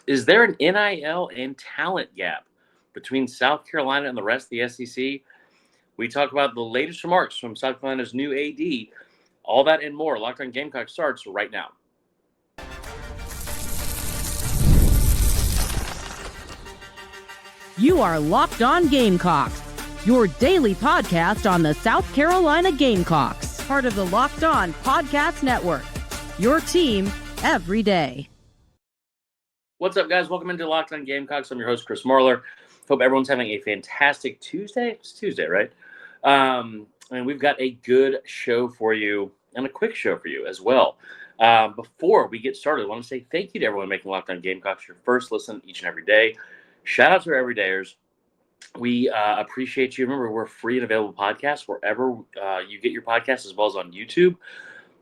Is there an NIL and talent gap between South Carolina and the rest of the SEC? We talk about the latest remarks from South Carolina's new AD. All that and more. Locked On Gamecocks starts right now. You are Locked On Gamecocks, your daily podcast on the South Carolina Gamecocks, part of the Locked On Podcast Network, your team every day. What's up, guys? Welcome into Locked On Gamecocks. I'm your host, Chris Marler. Hope everyone's having a fantastic Tuesday. It's Tuesday, right? And we've got a good show for you and a quick show for you as well. Before we get started, I want to say thank you to everyone making Locked On Gamecocks your first listen each and every day. Shout out to our everydayers. We appreciate you. Remember, we're free and available podcasts wherever you get your podcasts, as well as on YouTube.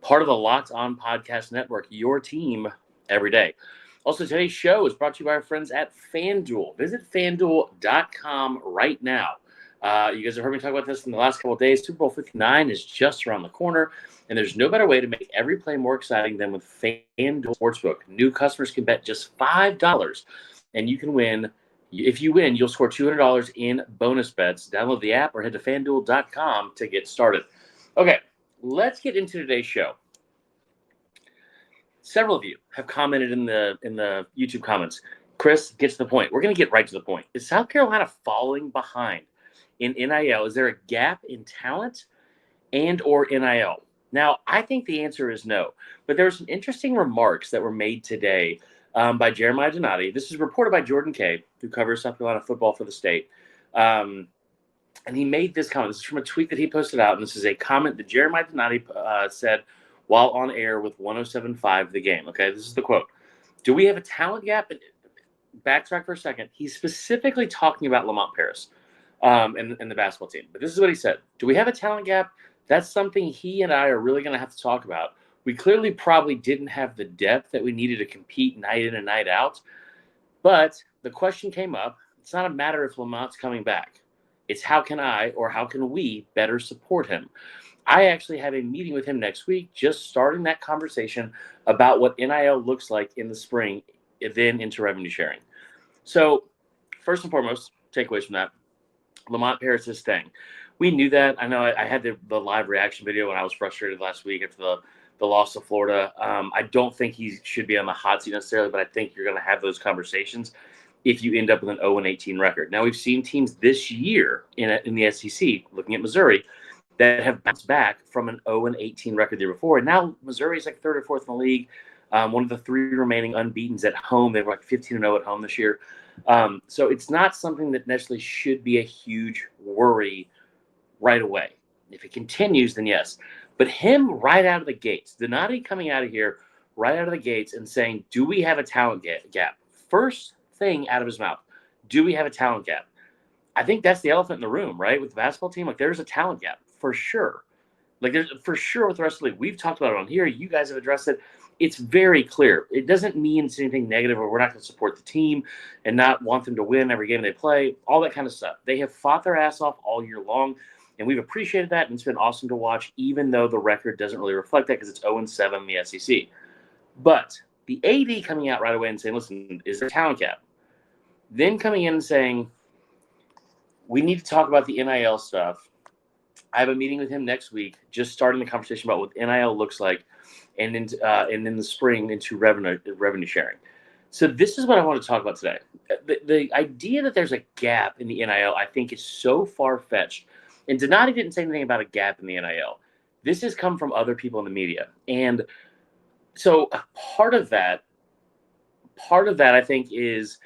Part of the Locked On Podcast Network, your team every day. Also, today's show is brought to you by our friends at FanDuel. Visit FanDuel.com right now. You guys have heard me talk about this in the last couple of days. Super Bowl 59 is just around the corner, and there's no better way to make every play more exciting than with FanDuel Sportsbook. New customers can bet just $5, and you can win. If you win, you'll score $200 in bonus bets. Download the app or head to FanDuel.com to get started. Okay, let's get into today's show. Several of you have commented in the YouTube comments. Chris, get to the point. We're going to get right to the point. Is South Carolina falling behind in NIL? Is there a gap in talent and or NIL? Now, I think the answer is no. But there were some interesting remarks that were made today by Jeremiah Donati. This is reported by Jordan Kay, who covers South Carolina football for the state. And he made this comment. This is from a tweet that he posted out, and this is a comment that Jeremiah Donati said while on air with 107.5 The Game. Okay, this is the quote. Do we have a talent gap? Backtrack for a second. He's specifically talking about Lamont Paris and the basketball team. But this is what he said. Do we have a talent gap? That's something he and I are really going to have to talk about. We clearly probably didn't have the depth that we needed to compete night in and night out. But the question came up. It's not a matter if Lamont's coming back. It's how can I or how can we better support him? I actually have a meeting with him next week, just starting that conversation about what NIL looks like in the spring, then into revenue sharing. So first and foremost, takeaways from that, Lamont Paris is staying. We knew that. I know I had the live reaction video when I was frustrated last week after the loss to Florida. I don't think he should be on the hot seat necessarily, but I think you're going to have those conversations if you end up with an 0-18 record. Now, we've seen teams this year in the SEC, looking at Missouri, that have bounced back from an 0-18 record the year before. And now Missouri's like third or fourth in the league. One of the three remaining unbeatens at home. They were like 15-0 at home this year. So it's not something that necessarily should be a huge worry right away. If it continues, then yes. But him right out of the gates, Donati coming out of here right out of the gates and saying, do we have a talent gap? First thing out of his mouth, do we have a talent gap? I think that's the elephant in the room, right? With the basketball team, like there's a talent gap for sure. Like there's for sure with the rest of the league. We've talked about it on here. You guys have addressed it. It's very clear. It doesn't mean it's anything negative or we're not going to support the team and not want them to win every game they play, all that kind of stuff. They have fought their ass off all year long, and we've appreciated that, and it's been awesome to watch, even though the record doesn't really reflect that because it's 0-7 in the SEC. But the AD coming out right away and saying, listen, is there a talent gap? Then coming in and saying, we need to talk about the NIL stuff. I have a meeting with him next week, just starting the conversation about what NIL looks like, and in the spring into revenue sharing. So this is what I want to talk about today. The idea that there's a gap in the NIL, I think, is so far-fetched. And Donati didn't say anything about a gap in the NIL. This has come from other people in the media. And so part of that, I think, is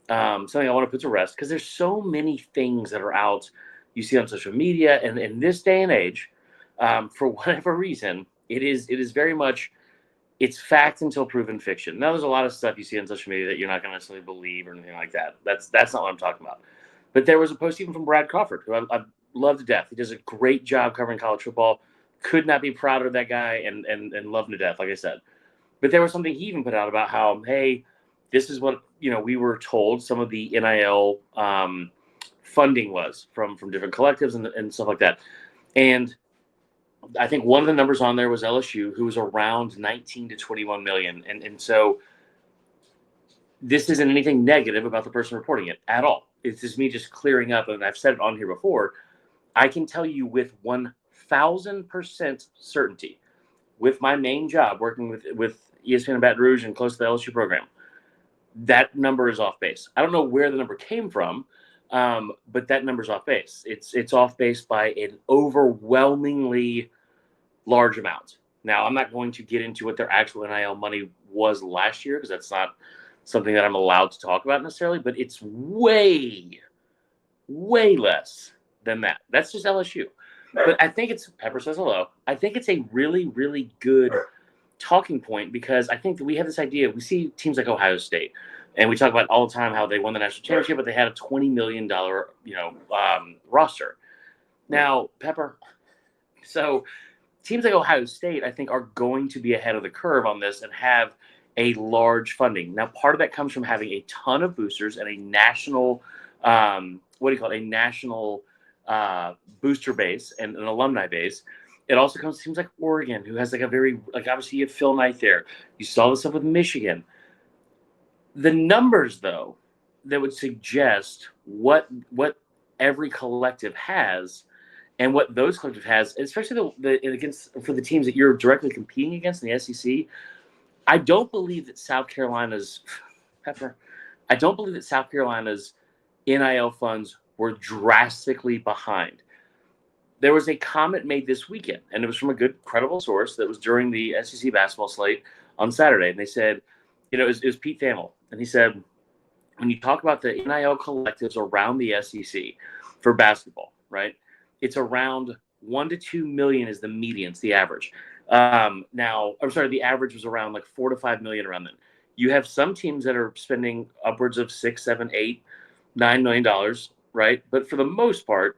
something I want to put to rest, because there's so many things that are out you see on social media, and in this day and age, for whatever reason, it is very much, it's fact until proven fiction. Now, there's a lot of stuff you see on social media that you're not going to necessarily believe or anything like that. That's not what I'm talking about. But there was a post even from Brad Crawford, who I love to death. He does a great job covering college football. Could not be prouder of that guy, and love him to death, like I said. But there was something he even put out about how, hey, this is what we were told some of the NIL funding was from different collectives and stuff like that. And I think one of the numbers on there was LSU, who was around 19 to 21 million. And so this isn't anything negative about the person reporting it at all. It's just me just clearing up, and I've said it on here before. I can tell you with 1,000% certainty, with my main job working with ESPN Baton Rouge and close to the LSU program, that number is off base. I don't know where the number came from, but that number's off base. It's off base by an overwhelmingly large amount. Now, I'm not going to get into what their actual NIL money was last year because that's not something that I'm allowed to talk about necessarily, but it's way, way less than that. That's just LSU. But I think it's, Pepper says hello, I think it's a really, really good talking point because I think that we have this idea. We see teams like Ohio State, and we talk about all the time how they won the national championship, but they had a $20 million, roster. Now, Pepper, so teams like Ohio State, I think, are going to be ahead of the curve on this and have a large funding. Now, part of that comes from having a ton of boosters and a national, a national booster base and an alumni base. It also comes to teams like Oregon, who has like a very, like obviously you have Phil Knight there. You saw this stuff with Michigan. The numbers, though, that would suggest what every collective has and what those collective has, especially for the teams that you're directly competing against in the SEC, I don't believe that South Carolina's NIL funds were drastically behind. There was a comment made this weekend, and it was from a good, credible source that was during the SEC basketball slate on Saturday. And they said, it was Pete Thamel. And he said, when you talk about the NIL collectives around the SEC for basketball, right, it's around 1 to 2 million is the median, it's the average. The average was around like 4 to 5 million around then. You have some teams that are spending upwards of $6, $7, $8, $9 million, right? But for the most part,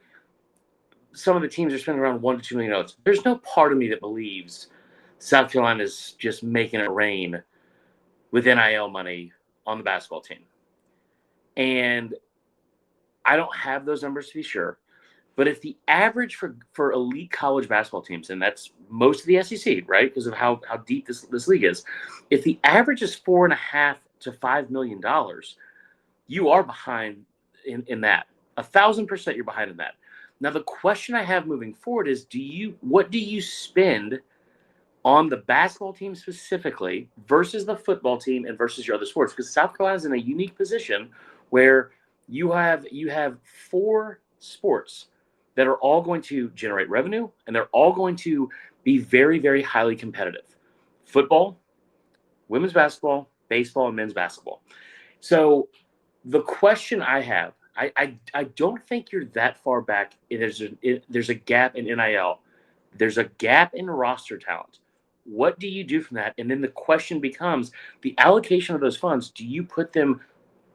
some of the teams are spending around $1 to $2 million. There's no part of me that believes South Carolina is just making it rain with NIL money on the basketball team. And I don't have those numbers to be sure. But if the average for elite college basketball teams, and that's most of the SEC, right, because of how deep this league is, if the average is $4.5 to $5 million, you are behind in that. 1,000% you're behind in that. Now, the question I have moving forward is, what do you spend on the basketball team specifically versus the football team and versus your other sports? Because South Carolina is in a unique position where you have 4 sports that are all going to generate revenue, and they're all going to be very, very highly competitive. Football, women's basketball, baseball, and men's basketball. So the question I have, I don't think you're that far back. There's a gap in NIL. There's a gap in roster talent. What do you do from that? And then the question becomes the allocation of those funds. Do you put them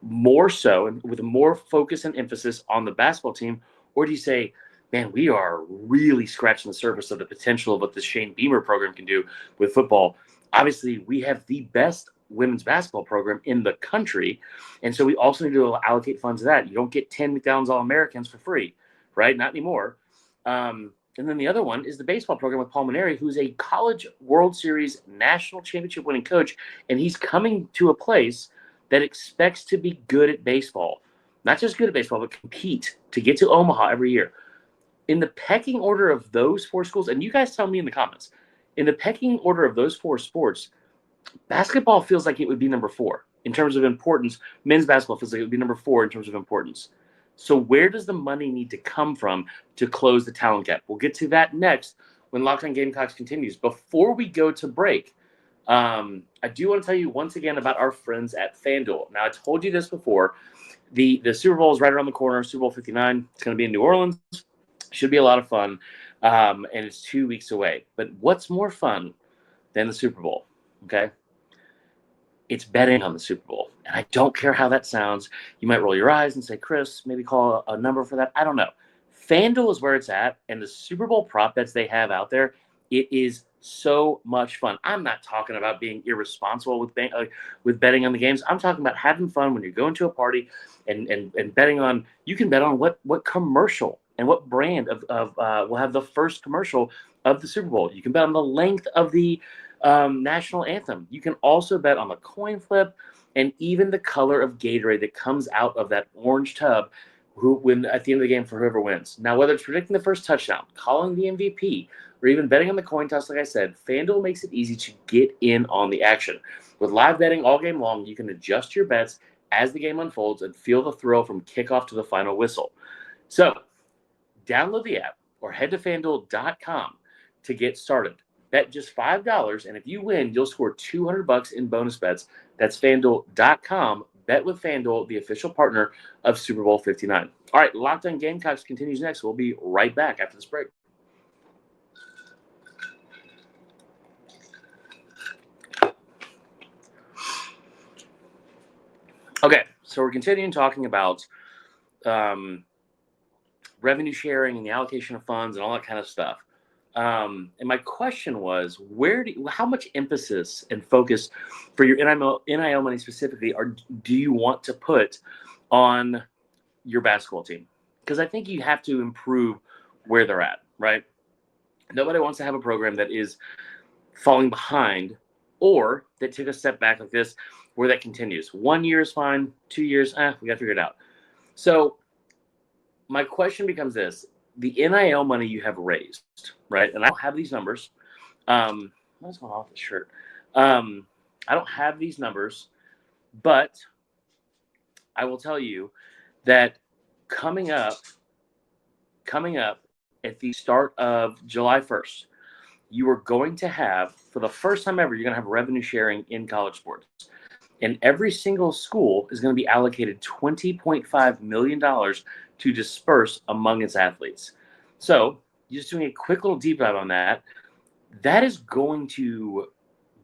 more so and with more focus and emphasis on the basketball team, or do you say, man, we are really scratching the surface of the potential of what the Shane Beamer program can do with football? Obviously, we have the best women's basketball program in the country, and so we also need to allocate funds to that. You don't get 10 McDonald's All-Americans for free, right? Not anymore. And then the other one is the baseball program with Paul Maneri, who's a college World Series national championship winning coach, and he's coming to a place that expects to be good at baseball. Not just good at baseball, but compete to get to Omaha every year. In the pecking order of those 4 schools, and you guys tell me in the comments, in the pecking order of those 4 sports, basketball feels like it would be number 4 in terms of importance. Men's basketball feels like it would be number 4 in terms of importance. So where does the money need to come from to close the talent gap? We'll get to that next when Locked On Gamecocks continues. Before we go to break, I do want to tell you once again about our friends at FanDuel. Now, I told you this before. The Super Bowl is right around the corner, Super Bowl 59. It's going to be in New Orleans. Should be a lot of fun, and it's 2 weeks away. But what's more fun than the Super Bowl, okay? It's betting on the Super Bowl. And I don't care how that sounds. You might roll your eyes and say, Chris, maybe call a number for that. I don't know. FanDuel is where it's at, and the Super Bowl prop bets they have out there, it is so much fun. I'm not talking about being irresponsible with betting on the games. I'm talking about having fun when you're going to a party and betting on. You can bet on what commercial and what brand will have the first commercial of the Super Bowl. You can bet on the length of the national anthem. You can also bet on the coin flip. and even the color of Gatorade that comes out of that orange tub when at the end of the game for whoever wins. Now, whether it's predicting the first touchdown, calling the MVP, or even betting on the coin toss, like I said, FanDuel makes it easy to get in on the action. With live betting all game long, you can adjust your bets as the game unfolds and feel the thrill from kickoff to the final whistle. So, download the app or head to FanDuel.com to get started. Bet just $5, and if you win, you'll score $200 in bonus bets. That's FanDuel.com. Bet with FanDuel, the official partner of Super Bowl 59. All right, Locked On Gamecocks continues next. We'll be right back after this break. Okay, so we're continuing talking about revenue sharing and the allocation of funds and all that kind of stuff. And my question was, how much emphasis and focus for your NIL money specifically do you want to put on your basketball team? Because I think you have to improve where they're at, right? Nobody wants to have a program that is falling behind or that took a step back like this where that continues. 1 year is fine. 2 years, we got to figure it out. So my question becomes this. The NIL money you have raised, right? And I don't have these numbers. What's going on with this shirt? I don't have these numbers, but I will tell you that coming up at the start of July 1st, you are going to have, for the first time ever, you're going to have revenue sharing in college sports. And every single school is going to be allocated $20.5 million to disperse among its athletes. So, just doing a quick little deep dive on that, that is going to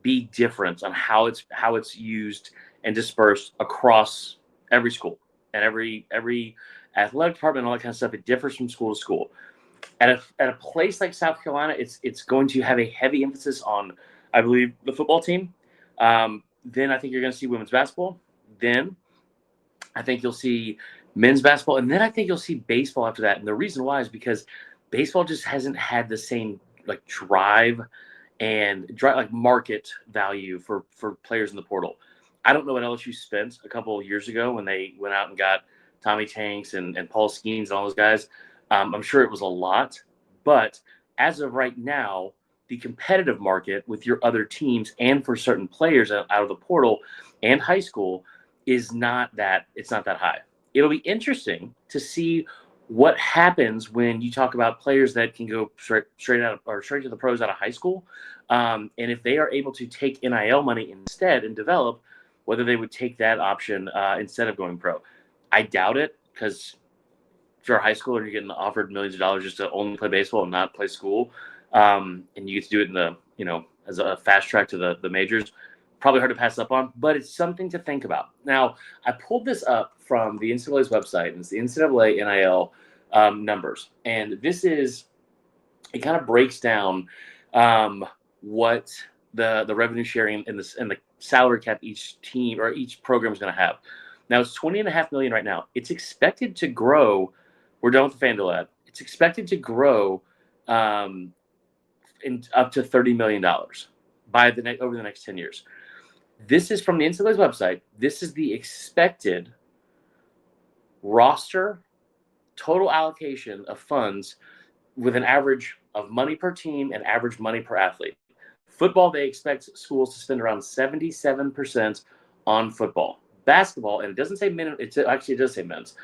be different on how it's used and dispersed across every school and every athletic department and all that kind of stuff. It differs from school to school. At a place like South Carolina, it's going to have a heavy emphasis on, I believe, the football team. Then I think you're going to see women's basketball. Then I think you'll see men's basketball. And then I think you'll see baseball after that. And the reason why is because baseball just hasn't had the same drive market value for players in the portal. I don't know what LSU spent a couple of years ago when they went out and got Tommy Tanks and Paul Skeens and all those guys. I'm sure it was a lot. But as of right now, the competitive market with your other teams and for certain players out of the portal and high school is not that high. It'll be interesting to see what happens when you talk about players that can go straight to the pros out of high school. And if they are able to take NIL money instead and develop, whether they would take that option instead of going pro. I doubt it, because if you're a high schooler and you're getting offered millions of dollars just to only play baseball and not play school, and you get to do it in as a fast track to the majors, probably hard to pass up on, but it's something to think about. Now, I pulled this up from the NCAA's website, and it's the NCAA NIL numbers. And it kind of breaks down what the revenue sharing and the salary cap each team or each program is going to have. Now, it's $20.5 million right now. It's expected to grow. We're done with the FanDuel ad. It's expected to grow up to $30 million over the next 10 years. This is from the NCAA's website. This is the expected roster total allocation of funds with an average of money per team and average money per athlete. Football, they expect schools to spend around 77% on football. Basketball, and it doesn't say men, it does say men's.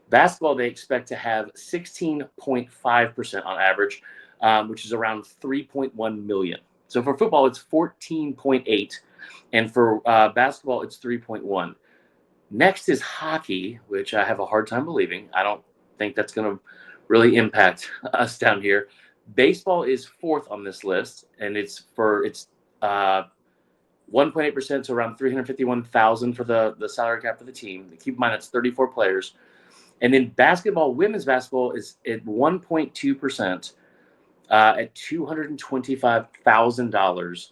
Basketball, they expect to have 16.5% on average, which is around $3.1 million. So for football, it's 14.8, and for basketball, it's 3.1. Next is hockey, which I have a hard time believing. I don't think that's going to really impact us down here. Baseball is fourth on this list, and it's 1.8%, so around $351,000 for the salary cap for the team. Keep in mind that's 34 players. And then basketball, women's basketball is at 1.2%, at $225,000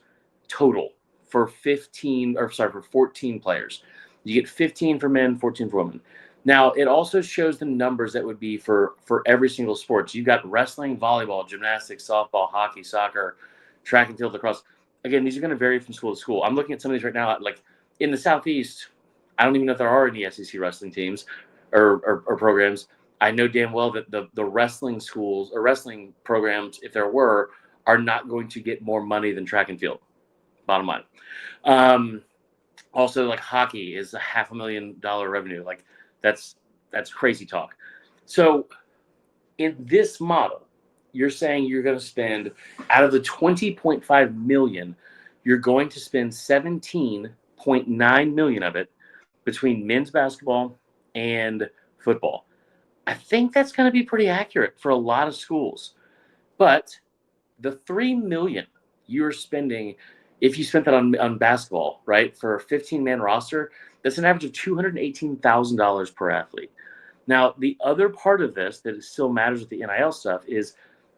total for 14 players. You get 15 for men, 14 for women. Now, it also shows the numbers that would be for every single sport. So you've got wrestling, volleyball, gymnastics, softball, hockey, soccer, track and field, lacrosse. Again, these are going to vary from school to school. I'm looking at some of these right now. Like in the Southeast, I don't even know if there are any SEC wrestling teams or programs. I know damn well that the wrestling schools or wrestling programs, if there were, are not going to get more money than track and field. Bottom line. Also, like hockey is a $500,000 revenue. Like that's crazy talk. So in this model, you're saying you're going to spend out of the $20.5 million, you're going to spend $17.9 million of it between men's basketball and football. I think that's going to be pretty accurate for a lot of schools. But the $3 million you're spending, if you spent that on basketball, right, for a 15-man roster, that's an average of $218,000 per athlete. Now, the other part of this that still matters with the NIL stuff is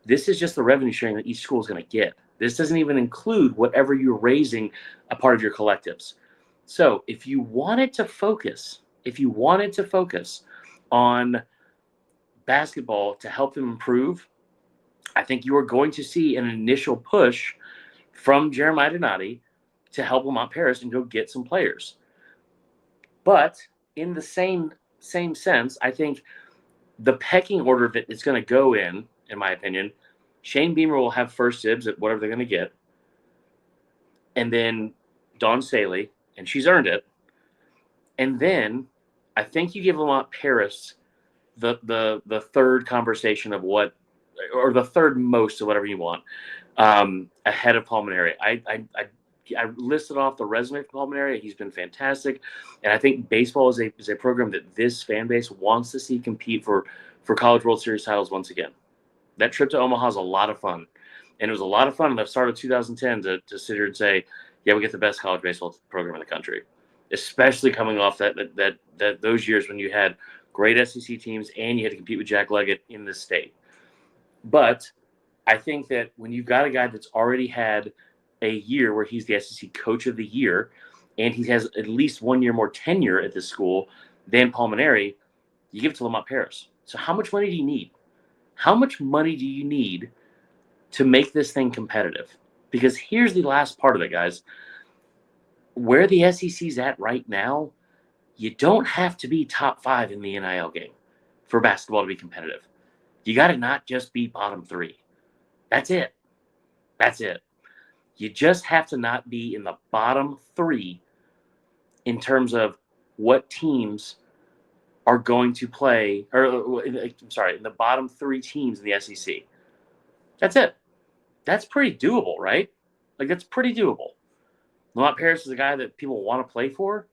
this is just the revenue sharing that each school is going to get. This doesn't even include whatever you're raising a part of your collectives. So if you wanted to focus on basketball to help them improve, I think you are going to see an initial push from Jeremiah Donati to help Lamont Paris and go get some players. But in the same sense, I think the pecking order that it's going to go in my opinion, Shane Beamer will have first dibs at whatever they're going to get. And then Dawn Staley, and she's earned it. And then I think you give Lamont Paris the third conversation of what, or the third most of whatever you want, ahead of Palmineri. I listed off the resume for Palmineri. He's been fantastic, and I think baseball is a program that this fan base wants to see compete for College World Series titles once again. That trip to Omaha is a lot of fun, and it was a lot of fun in the start of 2010 to sit here and say, yeah, we get the best college baseball program in the country, especially coming off that those years when you had great SEC teams and you had to compete with Jack Leggett in the state. But I think that when you've got a guy that's already had a year where he's the SEC Coach of the Year, and he has at least 1 year more tenure at this school than Palmineri, you give it to Lamont Paris. So how much money do you need? How much money do you need to make this thing competitive? Because here's the last part of it, guys. Where the SEC's at right now, you don't have to be top 5 in the NIL game for basketball to be competitive. You got to not just be bottom 3. That's it. You just have to not be in the bottom 3 in terms of what teams are going to play, in the bottom 3 teams in the SEC. That's it. That's pretty doable, right? Like, that's pretty doable. Lamont Paris is a guy that people want to play for.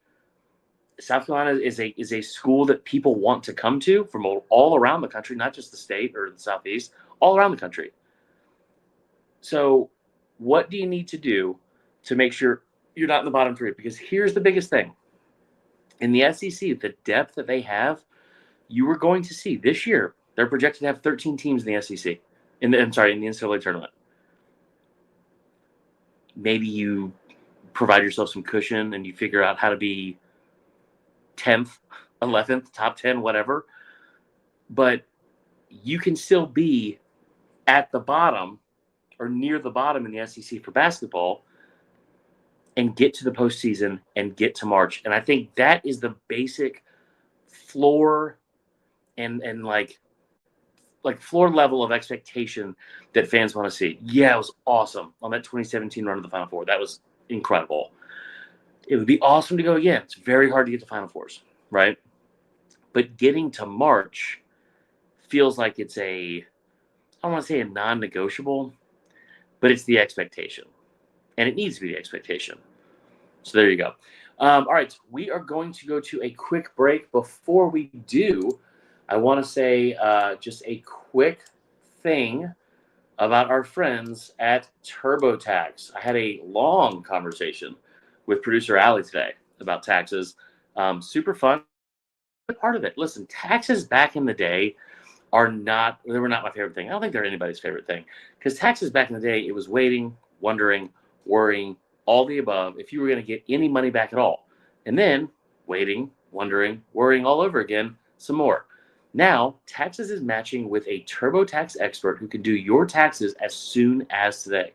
South Carolina is a school that people want to come to from all around the country, not just the state or the Southeast, all around the country. So what do you need to do to make sure you're not in the bottom 3? Because here's the biggest thing. In the SEC, the depth that they have, you are going to see this year, they're projected to have 13 teams in the SEC, in the NCAA tournament. Maybe you provide yourself some cushion and you figure out how to be 10th, 11th, top 10, whatever. But you can still be at the bottom or near the bottom in the SEC for basketball and get to the postseason and get to March. And I think that is the basic floor and like floor level of expectation that fans want to see. Yeah, it was awesome on that 2017 run to the Final Four. That was incredible. It would be awesome to go again. It's very hard to get to Final Fours, right? But getting to March feels like it's I don't want to say a non-negotiable, but it's the expectation. And it needs to be the expectation. So there you go. All right, we are going to go to a quick break. Before we do, I want to say just a quick thing about our friends at TurboTax. I had a long conversation with producer Allie today about taxes. Super fun. Part of it. Listen, taxes back in the day were not my favorite thing. I don't think they're anybody's favorite thing, because taxes back in the day, it was waiting, wondering, worrying, all the above, if you were going to get any money back at all. And then waiting, wondering, worrying all over again, some more. Now, Taxes is matching with a TurboTax expert who can do your taxes as soon as today.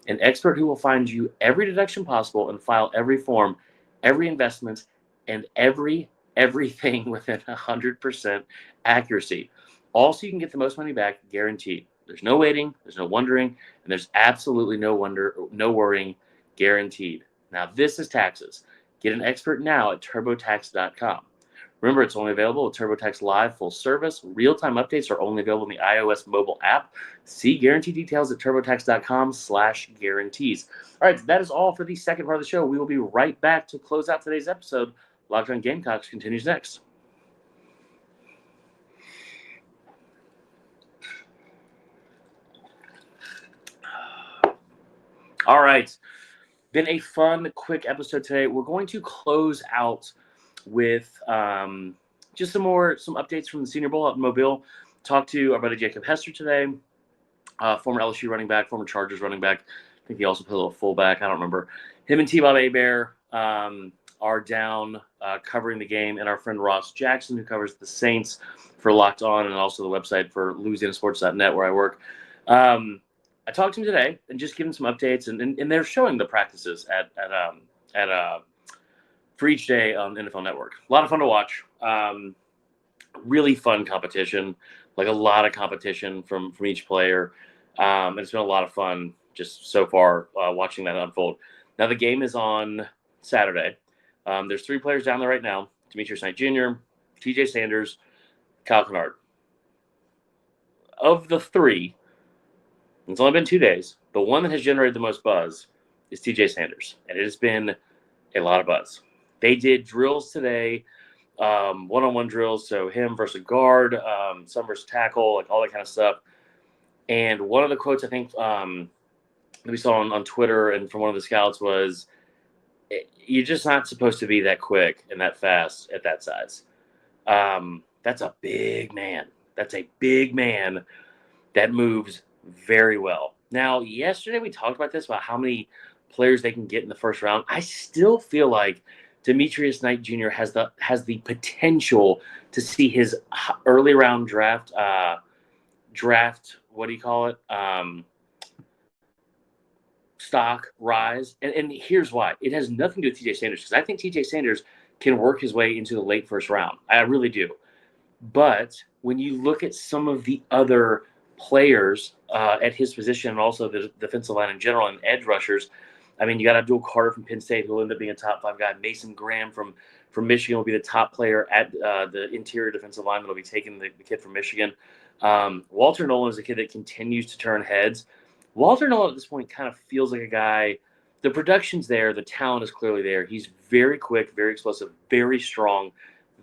An expert who will find you every deduction possible and file every form, every investment, and everything within 100% accuracy. Also, you can get the most money back guaranteed. There's no waiting, there's no wondering, and there's absolutely no worrying, guaranteed. Now, this is taxes. Get an expert now at TurboTax.com. Remember, it's only available with TurboTax Live full service. Real-time updates are only available in the iOS mobile app. See guarantee details at TurboTax.com/guarantees. All right, that is all for the second part of the show. We will be right back to close out today's episode. Locked on Gamecocks continues next. All right. Been a fun, quick episode today. We're going to close out with just some updates from the Senior Bowl out in Mobile. Talked to our buddy Jacob Hester today, former LSU running back, former Chargers running back. I think he also played a little fullback. I don't remember. Him and T-Bob Hebert are down covering the game, and our friend Ross Jackson, who covers the Saints for Locked On and also the website for LouisianaSports.net where I work. I talked to him today and just give him some updates, and they're showing the practices for each day on NFL Network. A lot of fun to watch. Really fun competition, like a lot of competition from each player. And it's been a lot of fun just so far watching that unfold. Now the game is on Saturday. There's 3 players down there right now: Demetrius Knight Jr., TJ Sanders, Kyle Kennard. Of the 3, it's only been 2 days. The one that has generated the most buzz is TJ Sanders, and it has been a lot of buzz. They did drills today, one-on-one drills, so him versus a guard, some versus tackle, like all that kind of stuff. And one of the quotes I think that we saw on Twitter and from one of the scouts was, "You're just not supposed to be that quick and that fast at that size." That's a big man. That's a big man that moves very well. Now, yesterday we talked about this, about how many players they can get in the first round. I still feel like Demetrius Knight Jr. has the potential to see his early round draft. What do you call it? Stock rise. And here's why. It has nothing to do with TJ Sanders, because I think TJ Sanders can work his way into the late first round. I really do. But when you look at some of the other players at his position, and also the defensive line in general, and edge rushers, I mean, you got Abdul Carter from Penn State, who will end up being a top 5 guy. Mason Graham from Michigan will be the top player at the interior defensive line. That'll be taking the kid from Michigan. Walter Nolan is a kid that continues to turn heads. Walter Nolan at this point kind of feels like a guy. The production's there. The talent is clearly there. He's very quick, very explosive, very strong,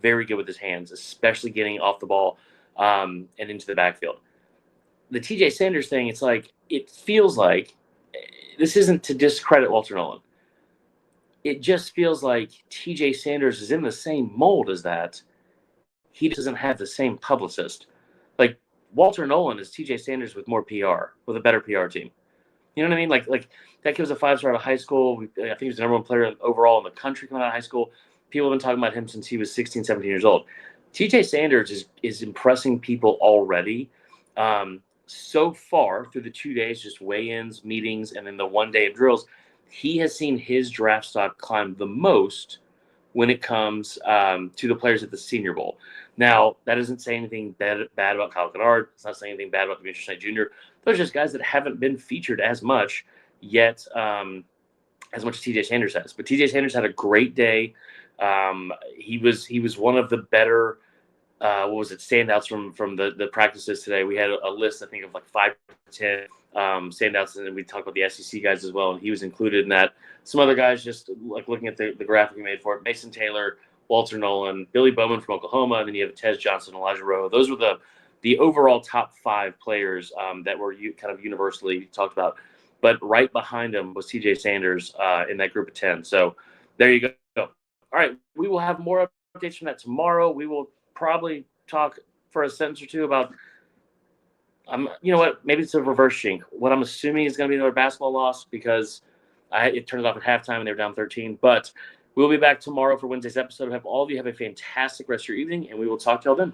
very good with his hands, especially getting off the ball and into the backfield. The TJ Sanders thing, it's like, it feels like, this isn't to discredit Walter Nolan. It just feels like TJ Sanders is in the same mold as that. He doesn't have the same publicist. Like, Walter Nolan is TJ Sanders with more PR, with a better PR team. You know what I mean? Like that kid was a 5-star out of high school. I think he was the #1 player overall in the country coming out of high school. People have been talking about him since he was 16, 17 years old. TJ Sanders is impressing people already. So far, through the 2 days, just weigh-ins, meetings, and then the 1 day of drills, he has seen his draft stock climb the most when it comes to the players at the Senior Bowl. Now, that doesn't say anything bad about Kyle Kennard. It's not saying anything bad about Demetrius Knight Jr. Those are just guys that haven't been featured as much yet, as much as TJ Sanders has. But TJ Sanders had a great day. He was one of the better standouts from the practices today. We had a list, I think, of like 5 to 10 standouts, and then we talked about the SEC guys as well, and he was included in that. Some other guys, just like looking at the graphic we made for it: Mason Taylor, Walter Nolan, Billy Bowman from Oklahoma, and then you have Tez Johnson, Elijah Rowe. Those were the overall top 5 players that were kind of universally talked about. But right behind him was TJ Sanders in that group of 10. So there you go. All right, we will have more updates from that tomorrow. We will probably talk for a sentence or two about, you know what, maybe it's a reverse shink. What I'm assuming is going to be another basketball loss, because it turned off at halftime and they were down 13. But we'll be back tomorrow for Wednesday's episode. Have all of you have a fantastic rest of your evening, and we will talk to y'all then.